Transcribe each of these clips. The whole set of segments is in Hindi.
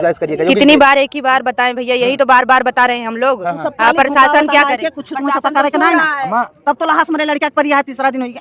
कितनी बार एक ही बार बताएं भैया, यही तो बार बार बता रहे हैं हम लोग। प्रशासन क्या करे? कुछ तब तो लाश मरे लड़का पर यह तीसरा दिन हो गया।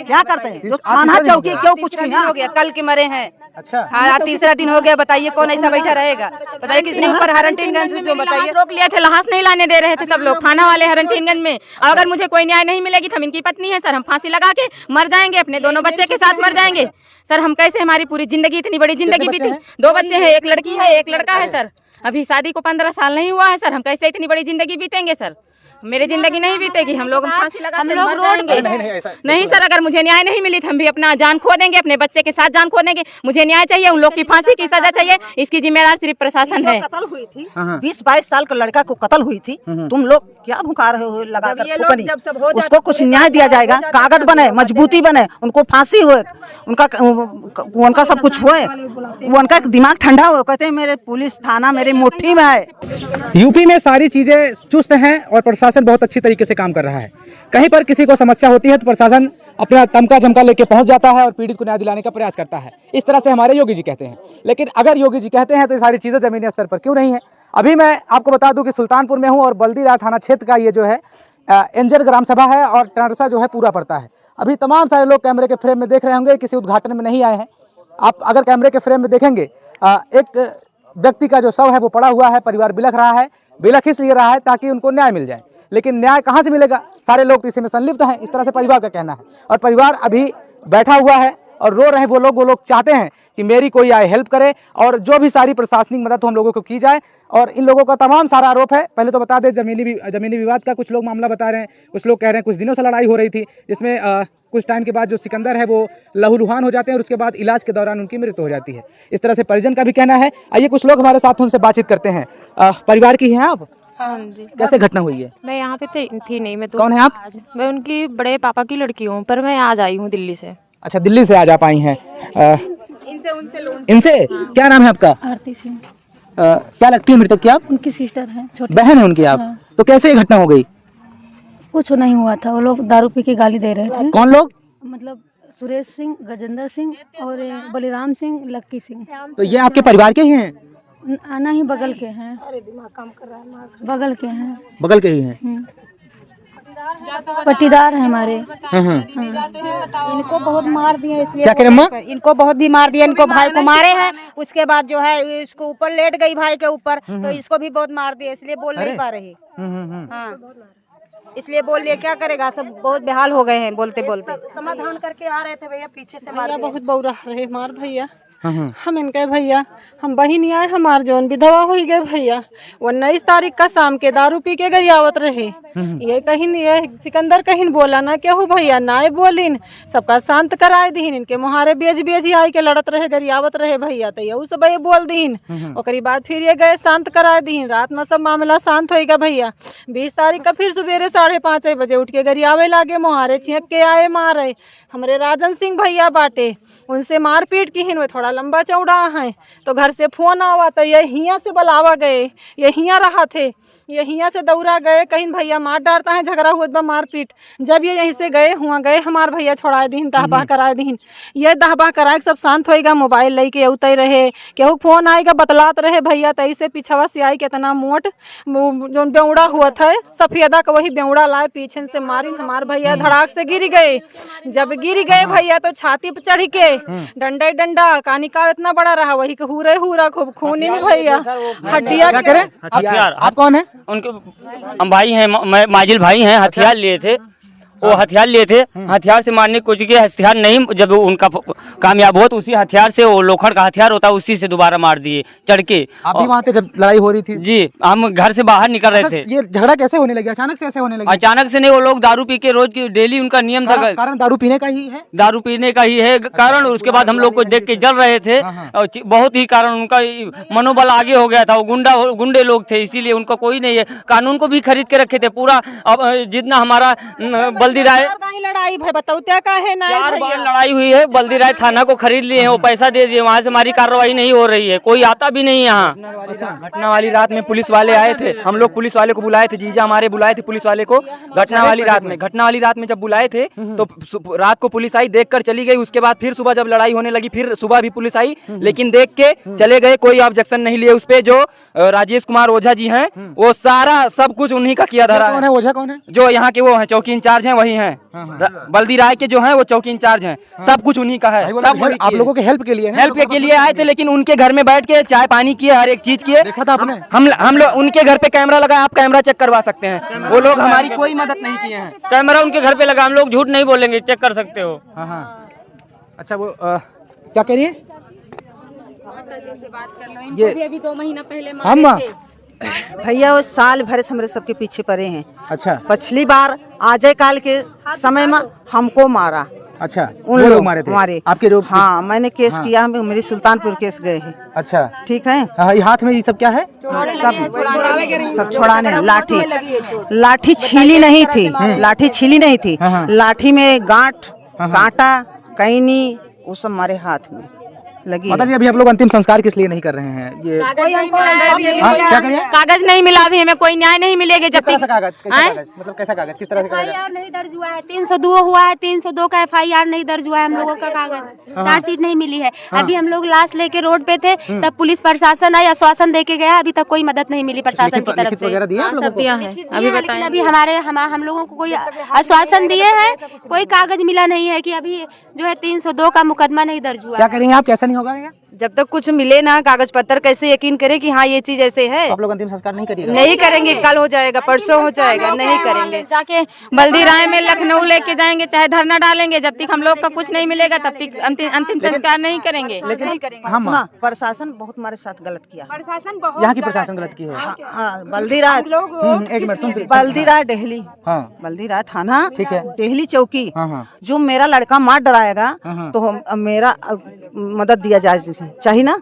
क्या करते हैं जो थाना चौकी क्यों कुछ नहीं हो गया, कल के मरे हैं। अच्छा हाँ, तीसरा दिन हो गया। बताइए कौन ऐसा बैठा रहेगा? बताइए किसने ऊपर हरनटीनगंज से जो बताइए रोक लिए थे, लाश नहीं लाने दे रहे थे सब लोग, थाना वाले हरनटीनगंज में। अगर मुझे कोई न्याय नहीं मिलेगी तो हम इनकी पत्नी है सर, हम फांसी लगा के मर जाएंगे, अपने दोनों बच्चे के साथ मर जाएंगे सर। हम कैसे, हमारी पूरी जिंदगी, इतनी बड़ी जिंदगी बीती। 2 बच्चे हैं, एक लड़की है एक लड़का है सर। अभी शादी को 15 साल नहीं हुआ है सर। हम कैसे इतनी बड़ी जिंदगी बीतेंगे सर? मेरी जिंदगी नहीं बीतेगी। हम लोग फांसी लगा के मर जाएंगे। नहीं सर, अगर मुझे न्याय नहीं मिली तो हम भी अपना जान खो देंगे, अपने बच्चे के साथ जान खो देंगे। मुझे न्याय चाहिए, उन लोग की फांसी की सजा चाहिए। इसकी जिम्मेदार सिर्फ प्रशासन है। कत्ल हुई थी 20-22 साल का लड़का को कत्ल हुई थी, तुम लोग क्या भुका रहे हो लगाकर? उसको कुछ न्याय दिया जाएगा, कागज बने, मजबूती बने, उनको फांसी हो, उनका सब कुछ हुए, उनका दिमाग ठंडा हो। कहते हैं मेरे पुलिस थाना मेरी मुट्ठी में है। यूपी में सारी चीजें चुस्त हैं और प्रशासन बहुत अच्छी तरीके से काम कर रहा है। कहीं पर किसी को समस्या होती है तो प्रशासन अपना तमका जमका लेके पहुंच जाता है और पीड़ित को न्याय दिलाने का प्रयास करता है। इस तरह से हमारे योगी जी कहते हैं। लेकिन अगर योगी जी कहते हैं तो ये सारी चीजें जमीनी स्तर पर क्यों नहीं है? अभी मैं आपको बता दूं कि सुल्तानपुर में हूं और बल्दीराय थाना क्षेत्र का ये जो है एंजल ग्राम सभा है और टनरसा जो है पूरा पड़ता है। अभी तमाम सारे लोग कैमरे के फ्रेम में देख रहे होंगे, किसी उद्घाटन में नहीं आए हैं। आप अगर कैमरे के फ्रेम में देखेंगे, एक व्यक्ति का जो शव है वो पड़ा हुआ है, परिवार बिलख रहा है, बिलख इसलिए रहा है ताकि उनको न्याय मिल जाए। लेकिन न्याय कहाँ से मिलेगा? सारे लोग तो इसमें संलिप्त हैं, इस तरह से परिवार का कहना है। और परिवार अभी बैठा हुआ है और रो रहे हैं। वो लोग चाहते हैं कि मेरी कोई आए हेल्प करे और जो भी सारी प्रशासनिक मदद हो हम लोगों को की जाए। और इन लोगों का तमाम सारा आरोप है। पहले तो बता दें, जमीनी विवाद का कुछ लोग मामला बता रहे हैं, कुछ लोग कह रहे हैं कुछ दिनों से लड़ाई हो रही थी, जिसमें कुछ टाइम के बाद जो सिकंदर है वो लहूलुहान हो जाते हैं और उसके बाद इलाज के दौरान उनकी मृत्यु हो जाती है। इस तरह से परिजन का भी कहना है। आइए कुछ लोग हमारे साथ उनसे बातचीत करते हैं। परिवार की हैं आप? हाँ जी। कैसे घटना हुई है? मैं यहाँ पे थी नहीं। मैं तो कौन है आप? मैं उनकी बड़े पापा की लड़की हूँ, पर मैं आज आई हूँ दिल्ली से। अच्छा, दिल्ली से आज आप आई हैं। इनसे क्या नाम है आपका? आरती सिंह। क्या लगती है मृतक की आप? उनकी सिस्टर है, छोटी बहन है उनकी आप? हाँ। तो कैसे ये घटना हो गई? कुछ नहीं हुआ था, वो लोग दारू पी के गाली दे रहे थे। कौन लोग? मतलब सुरेश सिंह, गजेंद्र सिंह और बलिराम सिंह, लक्की सिंह। तो ये आपके परिवार के ही हैं? नहीं, बगल के हैं। बगल के हैं। बगल के ही हैं। पट्टीदार है हमारे। इनको बहुत मार दिए, इसलिए क्या करें माँ? इनको बहुत भी मार दिया। इनको भाई को मारे हैं, उसके बाद जो है इसको ऊपर लेट गई भाई के ऊपर, तो इसको भी बहुत मार दिया, इसलिए बोल नहीं पा रही। हाँ, इसलिए बोल लिए क्या करेगा, सब बहुत बेहाल हो गए हैं बोलते बोलते। समाधान करके आ रहे थे भैया, पीछे से भैया बहुत बौरा रहे मार भैया। हम इनके भैया, हम बहन आए, हमार जौन विधवा हो गए भैया। 19 तारीख का शाम के दारू पी के गरियावत रहे। ये कहीं ये सिकंदर कहीं बोला ना केहू भैया, ना बोलिन, सबका शांत कराए दीन। इनके मुहारे बेज आई के लड़त रहे, गरियावत रहे भैया, तो ये सब बोल दीन। ओकरी बाद फिर ये गए शांत कराए दीन। रात में सब मामला शांत होगा भैया। 20 तारीख का फिर सुबेरे 5:30 बजे उठ के गरियावे लागे, मुहारे छियक के आए मारे। हमारे राजन सिंह भैया बाटे, उनसे मारपीट की हिन, थोड़ा लंबा चौड़ा है, तो घर से फोन आवा तो ये हियाँ से बुलावा गए, ये हियाँ रहा थे, ये हियाँ से दौड़ा गए, कहीं भैया मार डालता है, झगड़ा हुआ बा मारपीट। जब ये यहीं से गए हुआ गए, हमार भैया छोड़ा दीन, दहबा कराए दीन। ये दहबा कराए सब शांत होएगा, मोबाइल लेके उतर रहे, केहू फोन आएगा बतलात रहे भैया। तई से पीछवा से आई कितना मोट जो बेउड़ा हुआ था सफेदा का, वही बेउड़ा लाए पीछे से मारी। हमार भैया धड़ाक से गिर गए। जब गिर गए भैया तो छाती पर चढ़ के डंडा कानी का इतना बड़ा रहा, वही के हुरा खूब खूनी नहीं भैया, हड्डियां। क्या करें? हथियार। आप कौन है? उनके हम भाई हैं, माजिल भाई हैं। हथियार लिए थे, वो हथियार लिए थे, हथियार से मारने की कोशिश की। हथियार नहीं, जब उनका कामयाब हुआ तो उसी हथियार से, वो लोखंड का हथियार होता है, उसी से दोबारा मार दिए चढ़ के। आप भी वहाँ थे जब लड़ाई हो रही थी? जी, हम घर से बाहर निकल रहे थे। ये झगड़ा कैसे होने लगा? अचानक से ऐसे होने लगा? अचानक से नहीं, वो लोग दारू पी के रोज की डेली उनका नियम था। कारण दारू पीने का ही है? दारू पीने का ही है कारण। उसके बाद हम लोग को देख के जल रहे थे, और बहुत ही कारण उनका मनोबल आगे हो गया था। वो गुंडे लोग थे, इसीलिए उनका कोई नहीं है। कानून को भी खरीद के रखे थे पूरा। अब जितना हमारा बल्दी राय लड़ाई भाई बताओ क्या का है ना 4 बार लड़ाई हुई है। बल्दी राय थाना को खरीद लिए हैं, वो पैसा दे दिए, वहाँ से हमारी कार्रवाई नहीं हो रही है, कोई आता भी नहीं यहाँ। घटना वाली रात में पुलिस वाले आए थे, हम लोग पुलिस वाले को बुलाए थे, जीजा हमारे बुलाए थे पुलिस वाले को। घटना वाली रात में जब बुलाए थे तो रात को पुलिस आई, देख कर चली गई। उसके बाद फिर सुबह जब लड़ाई होने लगी फिर सुबह भी पुलिस आई, लेकिन देख के चले गए, कोई ऑब्जेक्शन नहीं लिए उस पे। जो राजेश कुमार ओझा जी हैं वो सारा सब कुछ उन्हीं का किया धरा है। ओझा कौन है? जो यहाँ के वो हैं चौकी इंचार्ज हैं, वही हैं बल्दी राय के जो हैं वो चौकी इंचार्ज हैं, सब कुछ उन्हीं का है। सब आप लोगों के हेल्प के लिए आए थे, लेकिन उनके घर में बैठ के चाय पानी किए, हर एक चीज किए। देखा था आपने? हम लोग उनके घर पे कैमरा लगा, आप कैमरा चेक करवा सकते हैं। वो लोग हमारी कोई मदद नहीं किए हैं। कैमरा उनके घर पे लगा, हम लोग झूठ नहीं बोलेंगे, चेक कर सकते हो। अच्छा वो क्या कह रही है ये अभी 2 महीना पहले हम? भैया वो साल भर से मेरे सबके पीछे पड़े हैं। अच्छा पिछली बार आजय काल के समय में हमको मारा। अच्छा उन वो लोग मारे थे मारे आपके जो? हाँ मैंने केस किया, मेरी सुल्तानपुर केस गए हैं। अच्छा ठीक है। ये हाथ में ये सब क्या है? सब छुड़ाने लाठी छीली नहीं थी, लाठी छीली नहीं थी, लाठी में गांठ कांटा कैनी वो सब हमारे हाथ में लगी। माता जी अभी आप लोग अंतिम संस्कार किस लिए नहीं कर रहे हैं? ये क्या करिए? कागज नहीं मिला अभी, हमें कोई न्याय नहीं मिलेगा जब तक। कागज मतलब कैसा कागज, किस तरह से कागज? FIR नहीं दर्ज हुआ है, 302 हुआ है, 302 का FIR नहीं दर्ज हुआ है हम लोगों का कागज, चार्जशीट नहीं मिली है। अभी हम लोग लाश लेके रोड पे थे, तब पुलिस प्रशासन आया, आश्वासन दे के गया, अभी तक कोई मदद नहीं मिली प्रशासन की तरफ से। अभी बताएं, अभी हम लोगों को कोई आश्वासन दिए हैं, कोई कागज मिला नहीं है कि अभी जो है 302 का मुकदमा नहीं दर्ज हुआ। क्या करेंगे आप? कैसा नहीं होगा? जब तक कुछ मिले ना कागज पत्तर, कैसे यकीन करें कि हाँ ये चीज ऐसे है? आप लोग अंतिम संस्कार नहीं करिएगा? नहीं करेंगे, कल हो जाएगा, परसों हो जाएगा, नहीं करेंगे। जाके बल्दी राय में लखनऊ लेके जाएंगे, चाहे धरना डालेंगे, जब तक हम लोग का कुछ नहीं मिलेगा तब तक अंतिम संस्कार नहीं करेंगे। नहीं करेंगे। सुना, प्रशासन बहुत हमारे साथ गलत किया। प्रशासन बहुत यहाँ की प्रशासन गलत की है। बल्दी राय एक मिनट सुन, बल्दी राय डेहली, बल्दी राय थाना, ठीक है, डेहली चौकी, जो मेरा लड़का मार डराएगा तो मेरा मदद दिया जाए चाहिए ना।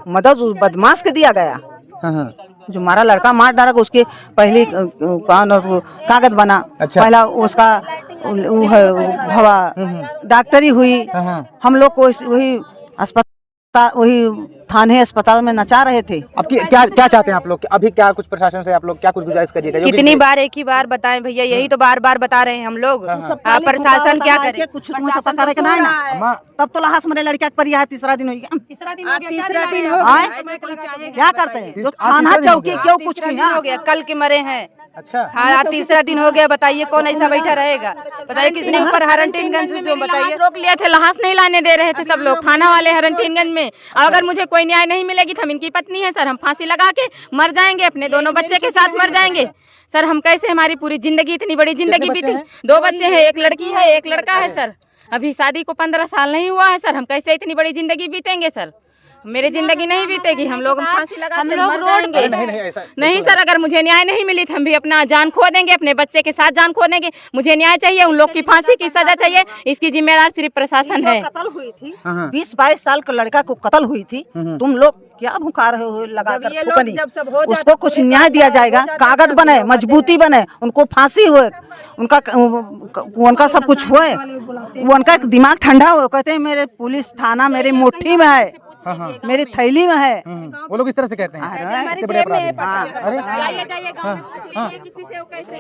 मदद उस बदमाश के दिया गया जो हमारा लड़का मार डालेगा, उसके पहले कागज बना। अच्छा। पहला उसका भवा डॉक्टरी हुई, हम लोग को वही अस्पताल वही थाने अस्पताल में नचा रहे थे। अब क्या चाहते हैं आप लोग? अभी क्या कुछ प्रशासन से आप लोग क्या कुछ गुजारिश करिएगा? कितनी बार एक ही बार बताएं भैया, यही तो बार बार बता रहे हैं हम लोग। प्रशासन क्या करे? कुछ पता नहीं ना, तब तो लाश मेरे लड़का पर यह तीसरा दिन हो गया। क्या करते हैं जो थाना चौकी क्यों कुछ हो गया, कल के मरे हैं। अच्छा हाँ, तीसरा दिन हो गया, बताइए कौन ऐसा बैठा रहेगा? बताइए किसने ऊपर हरनटीनगंज से जो बताइए रोक लिए थे, लाश नहीं लाने दे रहे थे सब लोग थाना वाले हरनटीनगंज में। अगर मुझे कोई न्याय नहीं मिलेगी तो हम इनकी पत्नी है सर, हम फांसी लगा के मर जाएंगे, अपने दोनों बच्चे के साथ मर जाएंगे सर। हम कैसे हमारी पूरी जिंदगी, इतनी बड़ी जिंदगी बीती, 2 बच्चे हैं, 1 लड़की है 1 लड़का है सर। अभी शादी को 15 साल नहीं हुआ है सर, हम कैसे इतनी बड़ी जिंदगी बीतेंगे सर? मेरी जिंदगी नहीं बीतेगी, हम लोग फांसी लगा हम लोग रोड के नहीं सर। अगर मुझे न्याय नहीं मिली तो हम भी अपना जान खो देंगे, अपने बच्चे के साथ जान खो देंगे। मुझे न्याय चाहिए, उन लोग की फांसी की सजा चाहिए, इसकी जिम्मेदार सिर्फ प्रशासन है। कत्ल हुई थी 20-22 साल का लड़का को कत्ल हुई थी, तुम लोग क्या भुका रहे हो लगाकर फुकनी? उसको कुछ न्याय दिया जाएगा, कागज बने, मजबूती बने, उनको फांसी हो, उनका सब कुछ हुए, उनका दिमाग ठंडा हो। कहते हैं मेरे पुलिस थाना मेरी मुट्ठी में है, मेरी थैली में है। वो लोग इस तरह से कहते हैं।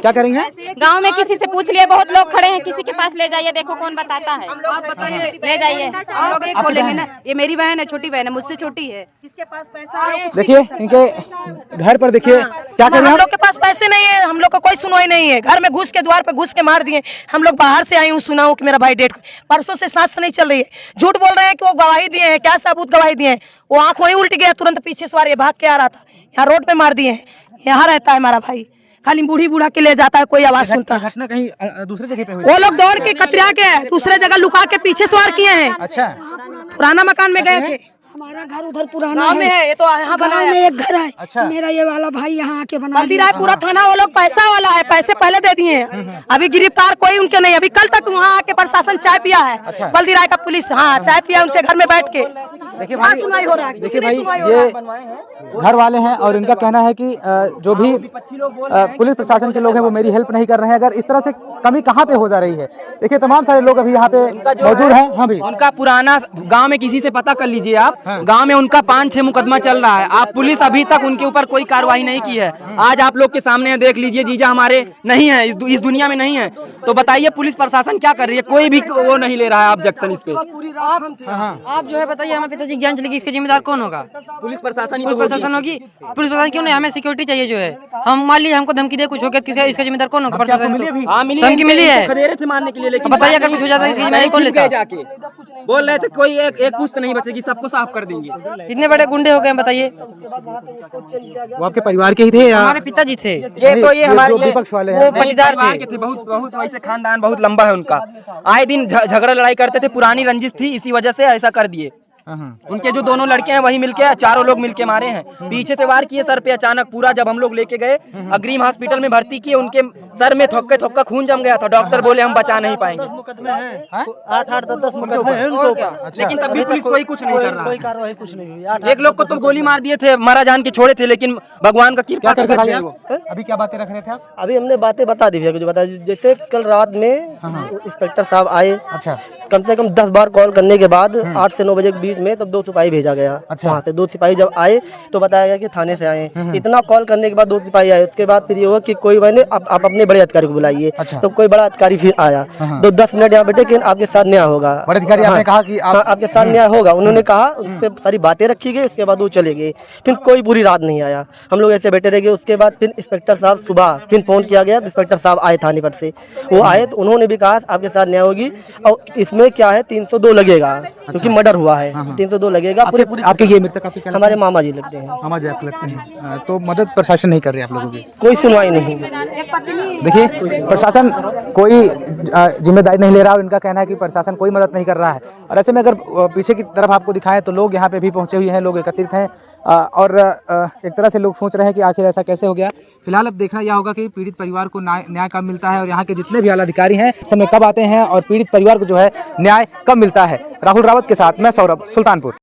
क्या करेंगे? गांव में किसी से पूछ लिए, बहुत लोग खड़े हैं, किसी के पास ले जाइए, देखो कौन बताता है, ले जाइए। बोलेंगे ना, ये मेरी बहन है, छोटी बहन है, मुझसे छोटी है। किसके पास पैसा है? देखिए इनके घर पर देखिए क्या कर रहे हैं। हम लोग के पास पैसे नहीं है, हम लोग को कोई सुनवाई नहीं है। घर में घुस के द्वार पे घुस के मार दिए। हम लोग बाहर से आए हूँ, सुना हूँ कि मेरा भाई डेट, परसों से सांस नहीं चल रही है। झूठ बोल रहे हैं कि वो गवाही दिए हैं, क्या सबूत गवाही दिए हैं? वो आंख वहीं उल्ट गया, तुरंत पीछे सवार ये भाग के आ रहा था, यहाँ रोड पे मार दिए हैं। यहाँ रहता है हमारा भाई, खाली बूढ़ी बूढ़ा के ले जाता है, कोई आवाज सुनता है। घटना कहीं दूसरी जगह पे हुई? वो लोग दौड़ के कतरिया के दूसरे जगह लुका के पीछे सवार किए हैं। अच्छा, पुराना मकान में गए थे। हमारा घर उधर पुराना है, ये तो यहाँ बना में एक घर है। अच्छा। मेरा ये वाला भाई यहाँ आके बना बल्दी राय पूरा थाना, वो लोग पैसा वाला है, पैसे पहले दे दिए हैं। अभी गिरफ्तार कोई उनके नहीं। अभी कल तक वहाँ आके प्रशासन चाय पिया है। अच्छा। बल्दी राय का पुलिस, हाँ चाय पिया उनसे घर में बैठ के। देखिए भाई, देखिए भाई, ये घर वाले हैं और इनका कहना है कि जो भी पुलिस प्रशासन के लोग हैं वो मेरी हेल्प नहीं कर रहे हैं। अगर इस तरह से कमी कहाँ पे हो जा रही है? देखिए तमाम सारे लोग अभी यहाँ पे मौजूद हैं। हाँ भाई, उनका पुराना गांव में किसी से पता कर लीजिए आप, गांव में उनका 5-6 मुकदमा चल रहा है। आप पुलिस अभी तक उनके ऊपर कोई कार्रवाई नहीं की है। आज आप लोग के सामने देख लीजिए, जीजा हमारे नहीं है, इस दुनिया में नहीं है। तो बताइए पुलिस प्रशासन क्या कर रही है? कोई भी वो नहीं ले रहा है ऑब्जेक्शन इस पे। आप जो है बताइए, हमारे पिताजी की जान चलेगी, इसके जिम्मेदार कौन होगा? पुलिस प्रशासन ही पुलिस प्रशासन होगी। पुलिस प्रशासन क्यों नहीं? हमें सिक्योरिटी चाहिए जो है। हम मान लीजिए हमको धमकी दे कुछ हो गया, इसका जिम्मेदार कौन होगा? प्रशासन। धमकी मिली है, खदेरे थे मारने के लिए, लेकिन बताइए अगर कुछ हो जाता है इसकी जिम्मेदारी कौन लेता? जाके बोल रहे थे कोई एक पुस्त नहीं बचेगी, सबको साफ कर देंगे। इतने बड़े गुंडे हो गए हैं, बताइए। वो आपके परिवार के ही थे या? हमारे पिताजी थे। ये हमारे विपक्ष वाले वो पटीदार थे। बहुत वैसे खानदान बहुत लंबा है उनका। आए दिन झगड़ा लड़ाई करते थे, पुरानी रंजिश थी, इसी वजह से ऐसा कर दिए। उनके जो दोनों लड़के हैं वही मिलके, चारों लोग मिलके मारे हैं। पीछे से वार किए सर पे अचानक पूरा। जब हम लोग लेके गए अग्रिम हॉस्पिटल में भर्ती किए, उनके सर में थोक्का खून जम गया था। डॉक्टर बोले हम बचा नहीं पाएंगे। 8-10 मुकदमे हैं उनके ऊपर, लेकिन तब भी पुलिस कोई कुछ नहीं कर रहा। कोई कार्रवाई कुछ नहीं हुई। एक लोग को तो गोली मार दिए थे, मारा जान के छोड़े थे, लेकिन भगवान का कृपा करके भाई वो। अभी क्या बातें रख रहे थे आप? अभी हमने बातें बता दी भैया, जो बता दी। जैसे कल रात में इंस्पेक्टर साहब आए, अच्छा, कम से कम 10 बार कॉल करने के बाद 8 से 9 बजे के बीच में तब 2 सिपाही भेजा गया। अच्छा। वहाँ से 2 सिपाही जब आए तो बताया गया कि थाने से आए। इतना कॉल करने के बाद 2 सिपाही आए। उसके बाद फिर ये हुआ कि कोई मैंने आप अपने बड़े अधिकारी को बुलाइए। अच्छा। तो कोई बड़ा अधिकारी फिर आया। तो 10 मिनट यहाँ बैठे कि आपके साथ न्याय होगा। बड़े अधिकारी आपने कहा कि आपके साथ न्याय होगा। उन्होंने कहा, उस पर सारी बातें रखी गई। उसके बाद वो चले गए। फिर कोई पूरी रात नहीं आया, हम लोग ऐसे बैठे रह गए। उसके बाद फिर इंस्पेक्टर साहब सुबह फिर फोन किया गया। इंस्पेक्टर साहब आए थाने पर से, वो आए तो उन्होंने भी कहा आपके साथ न्याय होगी। और इसमें क्या है 302 लगेगा, क्योंकि मर्डर हुआ है। 302 लगेगा। आपके ये मृतक आपके हमारे मामा जी लगते हैं। मामा जी आपके लगते हैं। तो मदद प्रशासन नहीं कर रही आप लोगों की? कोई सुनवाई नहीं। देखिए प्रशासन कोई जिम्मेदारी नहीं ले रहा और इनका कहना है कि प्रशासन कोई मदद नहीं कर रहा है। और ऐसे में अगर पीछे की तरफ आपको दिखाएं तो लोग यहाँ पे भी पहुंचे हुए हैं, लोग एकत्रित हैं और एक तरह से लोग सोच रहे हैं कि आखिर ऐसा कैसे हो गया। फिलहाल अब देखना यह होगा कि पीड़ित परिवार को न्याय कब मिलता है और यहाँ के जितने भी आला अधिकारी हैं समय कब आते हैं और पीड़ित परिवार को जो है न्याय कब मिलता है। राहुल रावत के साथ मैं सौरभ, सुल्तानपुर।